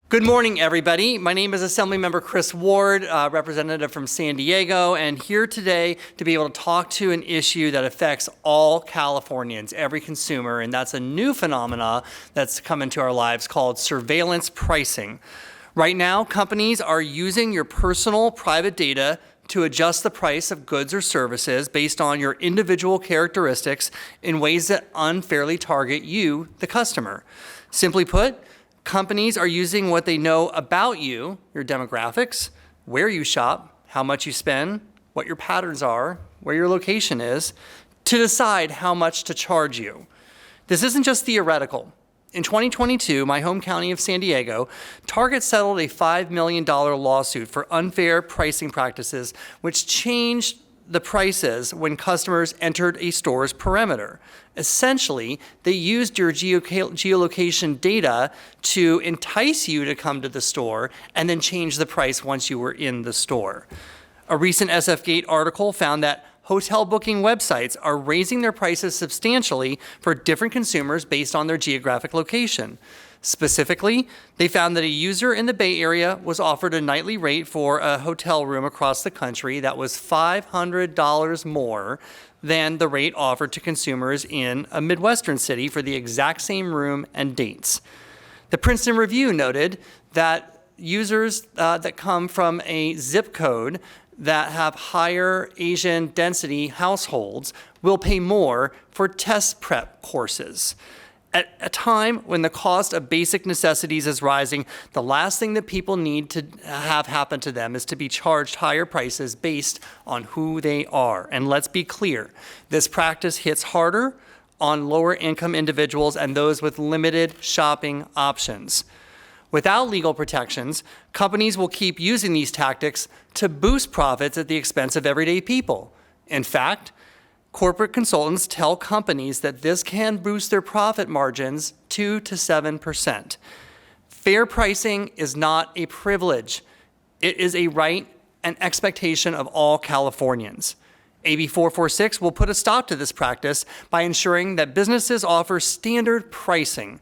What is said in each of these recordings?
Good morning, everybody. My name is Assemblymember Chris Ward, representative from San Diego, and here today to be able to talk to an issue that affects all Californians, every consumer, and that's a new phenomena that's come into our lives called surveillance pricing. Right now, companies are using your personal private data to adjust the price of goods or services based on your individual characteristics in ways that unfairly target you, the customer. Simply put, companies are using what they know about you, your demographics, where you shop, how much you spend, what your patterns are, where your location is, to decide how much to charge you. This isn't just theoretical. In 2022, my home county of San Diego, Target settled a $5 million lawsuit for unfair pricing practices, which changed the prices when customers entered a store's perimeter. Essentially, they used your geolocation data to entice you to come to the store and then change the price once you were in the store. A recent SFGate article found that hotel booking websites are raising their prices substantially for different consumers based on their geographic location. Specifically, they found that a user in the Bay Area was offered a nightly rate for a hotel room across the country that was $500 more than the rate offered to consumers in a Midwestern city for the exact same room and dates. The Princeton Review noted that users that come from a zip code that have higher Asian density households will pay more for test prep courses. At a time when the cost of basic necessities is rising, the last thing that people need to have happen to them is to be charged higher prices based on who they are. And let's be clear, this practice hits harder on lower income individuals and those with limited shopping options. Without legal protections, companies will keep using these tactics to boost profits at the expense of everyday people. In fact, corporate consultants tell companies that this can boost their profit margins 2 to 7%. Fair pricing is not a privilege. It is a right and expectation of all Californians. AB 446 will put a stop to this practice by ensuring that businesses offer standard pricing,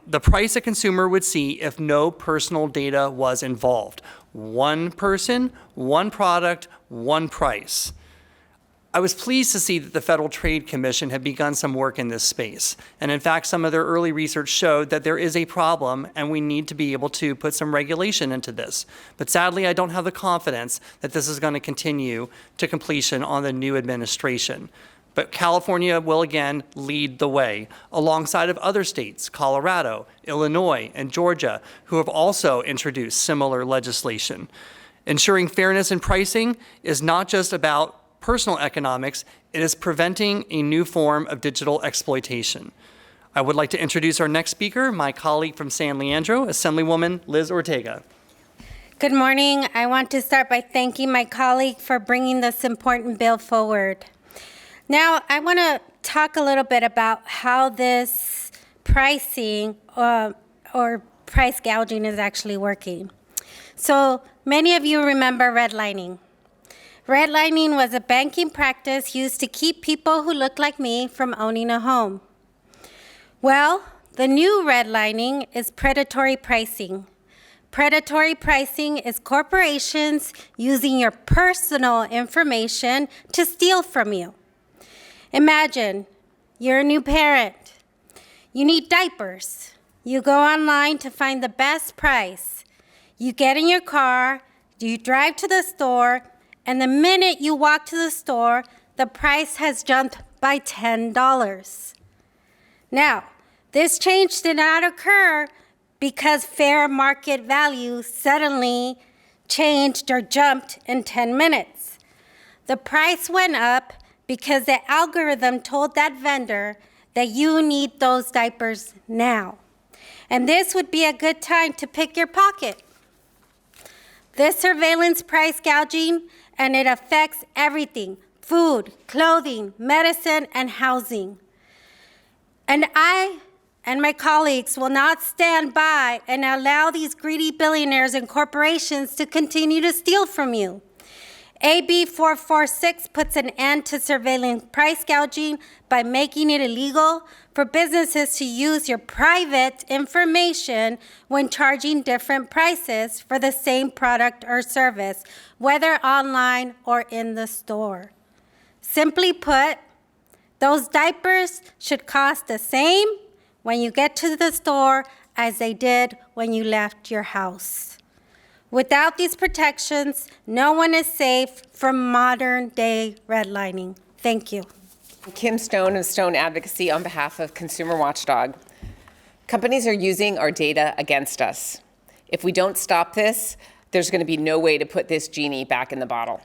the price a consumer would see if no personal data was involved. One person, one product, one price. I was pleased to see that the Federal Trade Commission had begun some work in this space. And in fact, some of their early research showed that there is a problem and we need to be able to put some regulation into this. But sadly, I don't have the confidence that this is going to continue to completion on the new administration. But California will again lead the way, alongside of other states, Colorado, Illinois, and Georgia, who have also introduced similar legislation. Ensuring fairness in pricing is not just about personal economics, it is preventing a new form of digital exploitation. I would like to introduce our next speaker, my colleague from San Leandro, Assemblywoman Liz Ortega. Good morning. I want to start by thanking my colleague for bringing this important bill forward. Now, I want to talk a little bit about how this pricing or price gouging is actually working. So many of you remember redlining. Redlining was a banking practice used to keep people who look like me from owning a home. Well, the new redlining is predatory pricing. Predatory pricing is corporations using your personal information to steal from you. Imagine you're a new parent. You need diapers. You go online to find the best price. You get in your car, you drive to the store, and the minute you walk to the store, the price has jumped by $10. Now, this change did not occur because fair market value suddenly changed or jumped in 10 minutes. The price went up because the algorithm told that vendor that you need those diapers now. And this would be a good time to pick your pocket. This surveillance price gouging, and it affects everything: food, clothing, medicine, and housing. And I and my colleagues will not stand by and allow these greedy billionaires and corporations to continue to steal from you. AB 446 puts an end to surveilling price gouging by making it illegal for businesses to use your private information when charging different prices for the same product or service, whether online or in the store. Simply put, those diapers should cost the same when you get to the store as they did when you left your house. Without these protections, no one is safe from modern-day redlining. Thank you. Kim Stone of Stone Advocacy on behalf of Consumer Watchdog. Companies are using our data against us. If we don't stop this, there's going to be no way to put this genie back in the bottle.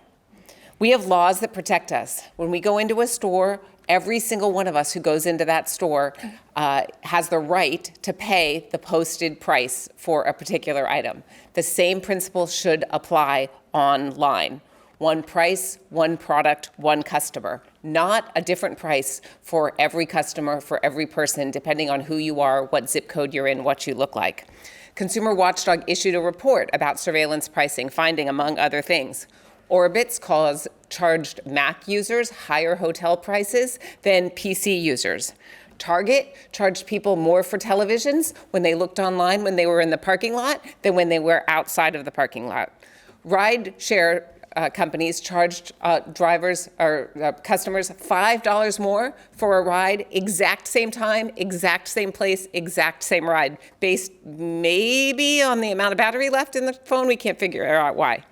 We have laws that protect us. When we go into a store, every single one of us who goes into that store has the right to pay the posted price for a particular item. The same principle should apply online. One price, one product, one customer. Not a different price for every customer, for every person, depending on who you are, what zip code you're in, what you look like. Consumer Watchdog issued a report about surveillance pricing, finding, among other things, Orbitz charged Mac users higher hotel prices than PC users. Target charged people more for televisions when they looked online when they were in the parking lot than when they were outside of the parking lot. Ride share companies charged drivers or customers $5 more for a ride, exact same time, exact same place, exact same ride, based maybe on the amount of battery left in the phone. We can't figure out why.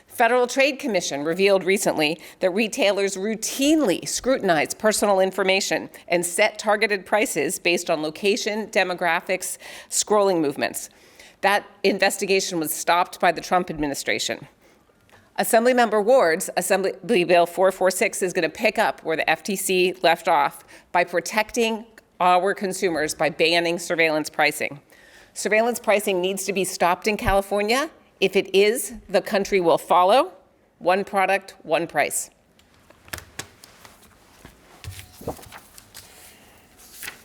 Federal Trade Commission revealed recently that retailers routinely scrutinize personal information and set targeted prices based on location, demographics, scrolling movements. That investigation was stopped by the Trump administration. Assemblymember Ward's Assembly Bill 446 is going to pick up where the FTC left off by protecting our consumers by banning surveillance pricing. Surveillance pricing needs to be stopped in California. If it is, the country will follow. One product, one price.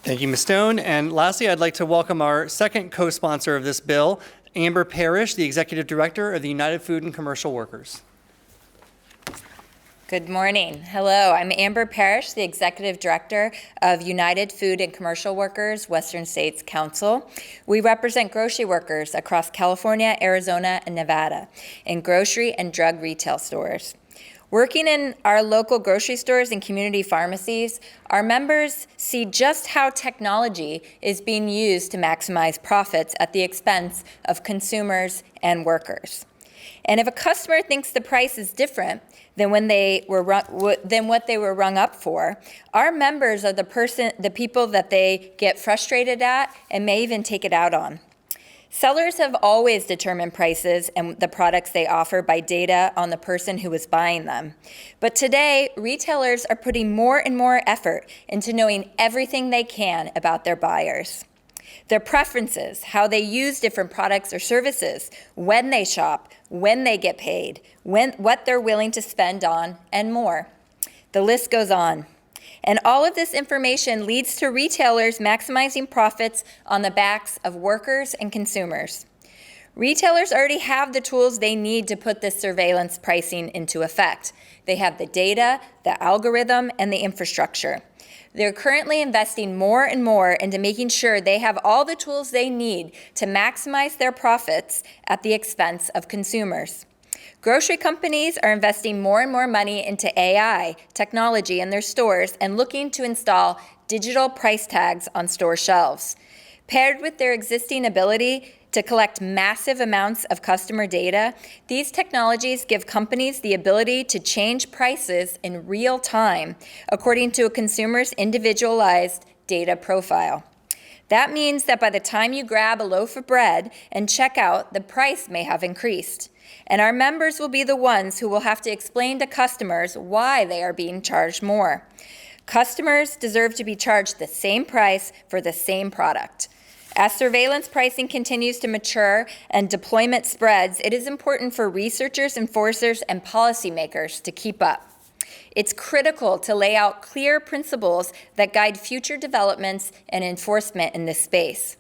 Thank you, Ms. Stone. And lastly, I'd like to welcome our second co-sponsor of this bill, Amber Parrish, the Executive Director of the United Food and Commercial Workers. Good morning. Hello, I'm Amber Parrish, the Executive Director of United Food and Commercial Workers, Western States Council. We represent grocery workers across California, Arizona, and Nevada in grocery and drug retail stores. Working in our local grocery stores and community pharmacies, our members see just how technology is being used to maximize profits at the expense of consumers and workers. And if a customer thinks the price is different than what they were rung up for, our members are the people that they get frustrated at and may even take it out on. Sellers have always determined prices and the products they offer by data on the person who is buying them. But today, retailers are putting more and more effort into knowing everything they can about their buyers. Their preferences, how they use different products or services, when they shop, when they get paid, what they're willing to spend on, and more. The list goes on. And all of this information leads to retailers maximizing profits on the backs of workers and consumers. Retailers already have the tools they need to put this surveillance pricing into effect. They have the data, the algorithm, and the infrastructure. They're currently investing more and more into making sure they have all the tools they need to maximize their profits at the expense of consumers. Grocery companies are investing more and more money into AI technology in their stores and looking to install digital price tags on store shelves. Paired with their existing ability to collect massive amounts of customer data, these technologies give companies the ability to change prices in real time according to a consumer's individualized data profile. That means that by the time you grab a loaf of bread and check out, the price may have increased. And our members will be the ones who will have to explain to customers why they are being charged more. Customers deserve to be charged the same price for the same product. As surveillance pricing continues to mature and deployment spreads, it is important for researchers, enforcers, and policymakers to keep up. It's critical to lay out clear principles that guide future developments and enforcement in this space.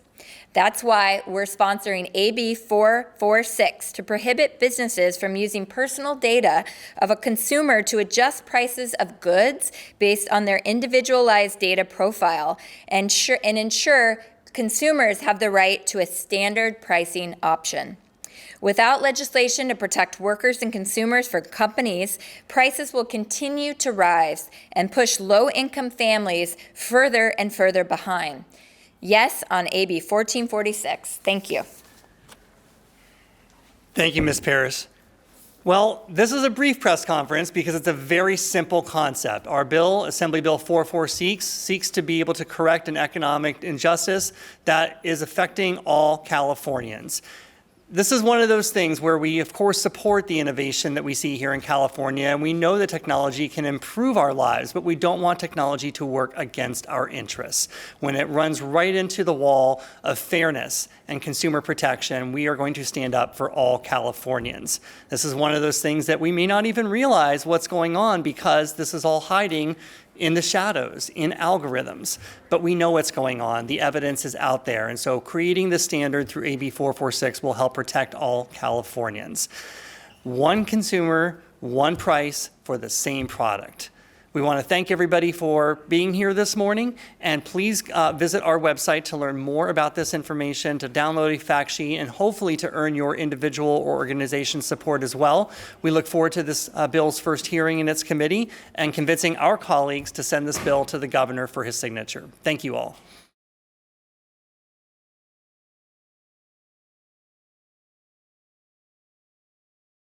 That's why we're sponsoring AB 446 to prohibit businesses from using personal data of a consumer to adjust prices of goods based on their individualized data profile and ensure consumers have the right to a standard pricing option. Without legislation to protect workers and consumers for companies, prices will continue to rise and push low-income families further and further behind. Yes on AB 1446. Thank you. Thank you, Ms. Parrish. Well, this is a brief press conference because it's a very simple concept. Our bill, Assembly Bill 446, seeks to be able to correct an economic injustice that is affecting all Californians. This is one of those things where we, of course, support the innovation that we see here in California, and we know that technology can improve our lives, but we don't want technology to work against our interests. When it runs right into the wall of fairness and consumer protection, we are going to stand up for all Californians. This is one of those things that we may not even realize what's going on because this is all hiding in the shadows, in algorithms. But we know what's going on. The evidence is out there. And so creating the standard through AB 446 will help protect all Californians. One consumer, one price for the same product. We want to thank everybody for being here this morning, and please visit our website to learn more about this information, to download a fact sheet, and hopefully to earn your individual or organization support as well. We look forward to this bill's first hearing in its committee and convincing our colleagues to send this bill to the governor for his signature. Thank you all.